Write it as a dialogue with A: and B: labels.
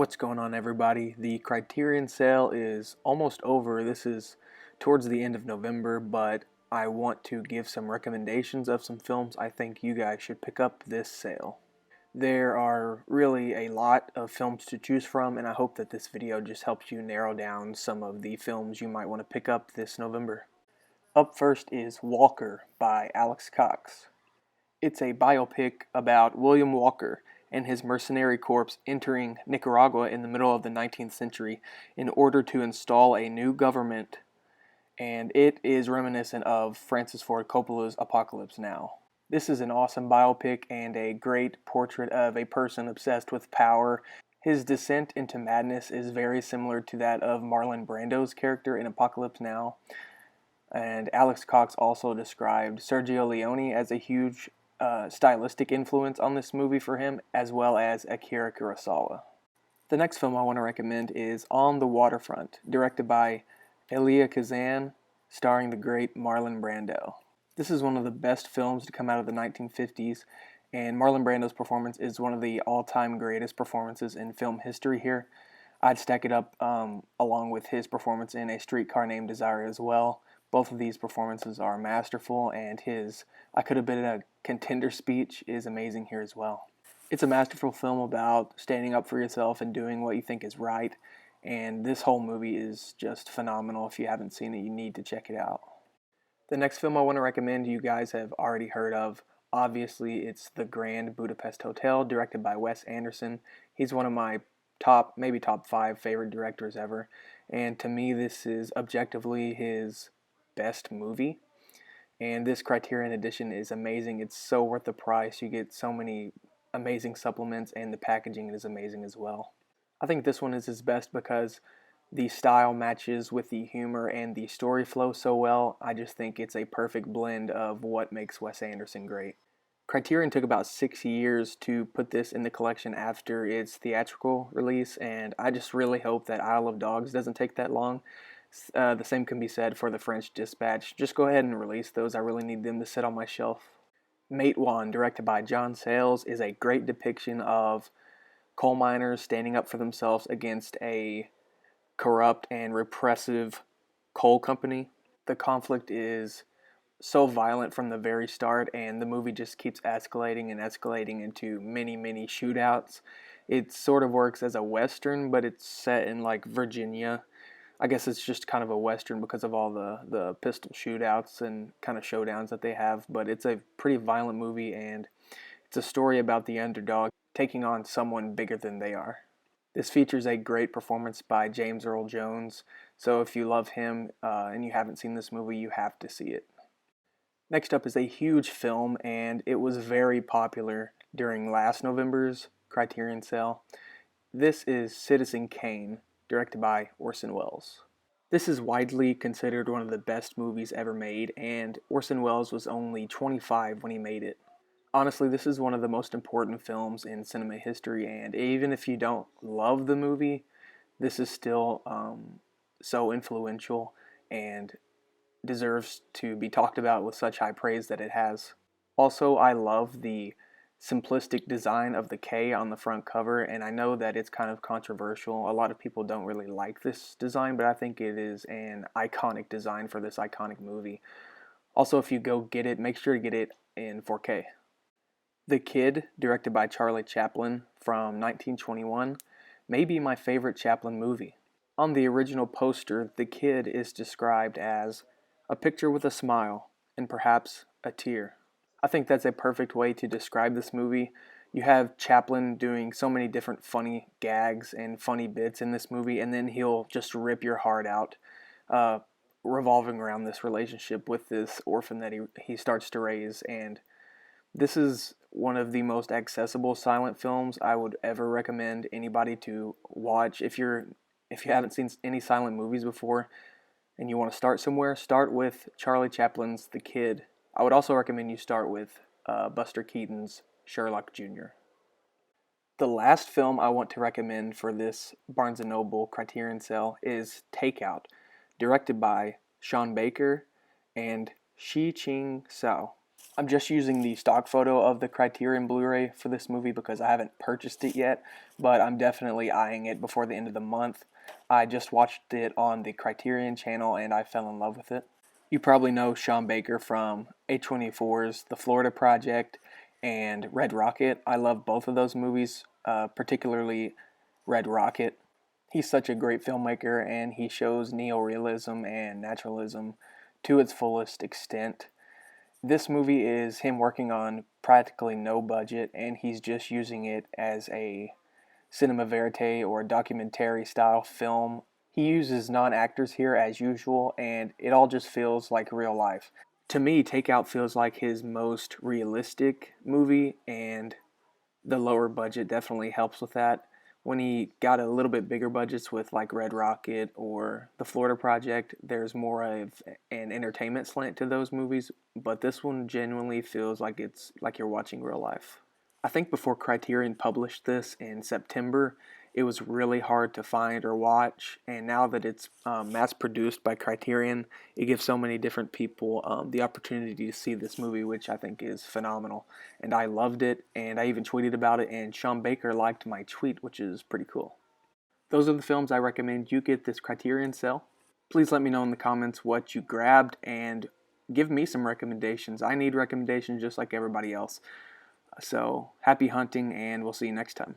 A: What's going on, everybody? The Criterion sale is almost over. This is towards the end of November, but I want to give some recommendations of some films I think you guys should pick up this sale. There are really a lot of films to choose from, and I hope that this video just helps you narrow down some of the films you might want to pick up this November. Up first is Walker by Alex Cox. It's a biopic about William Walker and his mercenary corps entering Nicaragua in the middle of the 19th century in order to install a new government, and it is reminiscent of Francis Ford Coppola's Apocalypse Now. This is an awesome biopic and a great portrait of a person obsessed with power. His descent into madness is very similar to that of Marlon Brando's character in Apocalypse Now. And Alex Cox also described Sergio Leone as a huge stylistic influence on this movie for him, as well as Akira Kurosawa. The next film I want to recommend is On the Waterfront, directed by Elia Kazan, starring the great Marlon Brando. This is one of the best films to come out of the 1950s, and Marlon Brando's performance is one of the all-time greatest performances in film history here. I'd stack it up along with his performance in A Streetcar Named Desire as well. Both of these performances are masterful, and his "I could have been a contender" speech is amazing here as well. It's a masterful film about standing up for yourself and doing what you think is right, and this whole movie is just phenomenal. If you haven't seen it, you need to check it out. The next film I want to recommend you guys have already heard of. Obviously, it's The Grand Budapest Hotel, directed by Wes Anderson. He's one of my maybe top 5 favorite directors ever, and to me this is objectively his best movie, and this Criterion edition is amazing. It's so worth the price. You get so many amazing supplements, and the packaging is amazing as well. I think this one is his best because the style matches with the humor and the story flow so well. I just think it's a perfect blend of what makes Wes Anderson great. Criterion took about 6 years to put this in the collection after its theatrical release, and I just really hope that Isle of Dogs doesn't take that long. The same can be said for The French Dispatch. Just go ahead and release those. I really need them to sit on my shelf. Mate Juan, directed by John Sayles, is a great depiction of coal miners standing up for themselves against a corrupt and repressive coal company. The conflict is so violent from the very start, and the movie just keeps escalating and escalating into many, many shootouts. It sort of works as a Western, but it's set in like Virginia. I guess it's just kind of a Western because of all the pistol shootouts and kind of showdowns that they have, but it's a pretty violent movie, and it's a story about the underdog taking on someone bigger than they are. This features a great performance by James Earl Jones, so if you love him and you haven't seen this movie, you have to see it. Next up is a huge film, and it was very popular during last November's Criterion sale. This is Citizen Kane, directed by Orson Welles. This is widely considered one of the best movies ever made, and Orson Welles was only 25 when he made it. Honestly, this is one of the most important films in cinema history, and even if you don't love the movie, this is still so influential and deserves to be talked about with such high praise that it has. Also, I love the simplistic design of the K on the front cover, and I know that it's kind of controversial. A lot of people don't really like this design, but I think it is an iconic design for this iconic movie. Also, if you go get it, make sure to get it in 4K. The Kid, directed by Charlie Chaplin from 1921, may be my favorite Chaplin movie. On the original poster, The Kid is described as a picture with a smile and perhaps a tear. I think that's a perfect way to describe this movie. You have Chaplin doing so many different funny gags and funny bits in this movie, and then he'll just rip your heart out, revolving around this relationship with this orphan that he starts to raise. And this is one of the most accessible silent films I would ever recommend anybody to watch. If you haven't seen any silent movies before and you want to start somewhere, start with Charlie Chaplin's The Kid. I would also recommend you start with Buster Keaton's Sherlock Jr. The last film I want to recommend for this Barnes & Noble Criterion sale is Takeout, directed by Sean Baker and Shi Ching Sao. I'm just using the stock photo of the Criterion Blu-ray for this movie because I haven't purchased it yet, but I'm definitely eyeing it before the end of the month. I just watched it on the Criterion channel and I fell in love with it. You probably know Sean Baker from A24's The Florida Project and Red Rocket. I love both of those movies, particularly Red Rocket. He's such a great filmmaker and he shows neorealism and naturalism to its fullest extent. This movie is him working on practically no budget and he's just using it as a cinema verite or documentary style film. He uses non actors here as usual, and it all just feels like real life. To me, Takeout feels like his most realistic movie, and the lower budget definitely helps with that. When he got a little bit bigger budgets with like Red Rocket or The Florida Project, there's more of an entertainment slant to those movies, but this one genuinely feels like it's like you're watching real life. I think before Criterion published this in September, it was really hard to find or watch. And now that it's mass produced by Criterion, it gives so many different people the opportunity to see this movie, which I think is phenomenal. And I loved it, and I even tweeted about it, and Sean Baker liked my tweet, which is pretty cool. Those are the films I recommend you get this Criterion sale. Please let me know in the comments what you grabbed and give me some recommendations. I need recommendations just like everybody else. So happy hunting, and we'll see you next time.